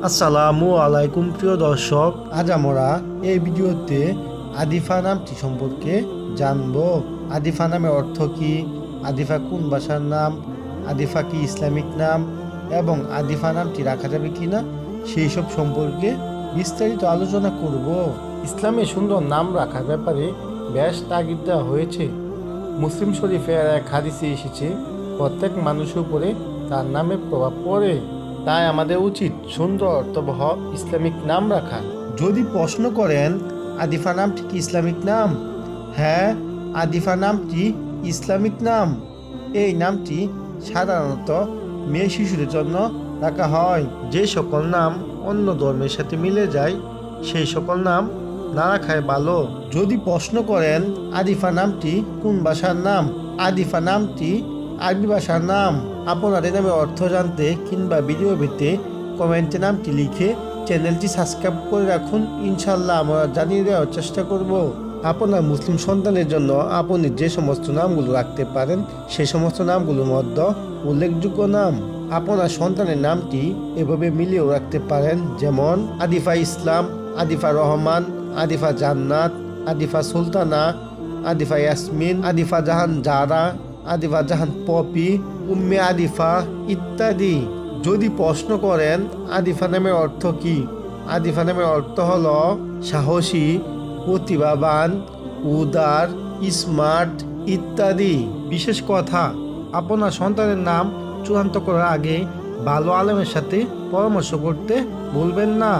আসসালামু আলাইকুম প্রিয় দর্শক, আজ আমরা এই ভিডিওতে আদিফা নামটি সম্পর্কে জানব। আদিফা নামের অর্থ কি, আদিফা কোন ভাষার নাম, আদিফা কি ইসলামিক নাম এবং আদিফা নামটি রাখা যাবে কিনা সেই সব সম্পর্কে বিস্তারিত আলোচনা করব। ইসলামে সুন্দর নাম রাখার ব্যাপারে বেশ তাগিদ দেওয়া হয়েছে। মুসলিম শরীফের এক হাদিসে এসেছে, প্রত্যেক মানুষের উপরে তার নামে প্রভাব পড়ে, তাই আমাদের উচিত সুন্দর অর্থবহ ইসলামিক নাম রাখা। যদি প্রশ্ন করেন আদিফা নামটি কি ইসলামিক নাম, হ্যাঁ, আদিফা নামটি ইসলামিক নাম। এই নামটি সাধারণত মেয়ে শিশুদের জন্য রাখা হয়। যে সকল নাম অন্য ধর্মের সাথে মিলে যায় সেই সকল নাম না রাখাই ভালো। যদি প্রশ্ন করেন আদিফা নামটি কোন ভাষার নাম, আদিফা নামটি আরবি ভাষার নাম। আপনার এই নামের অর্থ জানতে কিংবা ভিডিও পেতে কমেন্টে নামটি লিখে চ্যানেলটি সাবস্ক্রাইব করে রাখুন। ইনশাল্লাহ আমরা জানিয়ে দেওয়ার চেষ্টা করব। আপনার মুসলিম সন্তানের জন্য আপনি যে সমস্ত নামগুলো রাখতে পারেন সেই সমস্ত নামগুলোর মধ্যে উল্লেখযোগ্য নাম। আপনার সন্তানের নামটি এভাবে মিলিয়েও রাখতে পারেন, যেমন আদিফা ইসলাম, আদিফা রহমান, আদিফা জান্নাত, আদিফা সুলতানা, আদিফা ইয়াসমিন, আদিফা জাহান জারা, আদিফা জাহান পপি, উম্মে আদিফা ইত্যাদি। যদি প্রশ্ন করেন আদিফা নামের অর্থ কি, আদিফা নামের অর্থ হলো সাহসী, প্রতিভাবান, উদার, স্মার্ট ইত্যাদি। বিশেষ কথা, আপনার সন্তানের নাম চূড়ান্ত করার আগে ভালো আলেমের সাথে পরামর্শ করতে ভুলবেন না।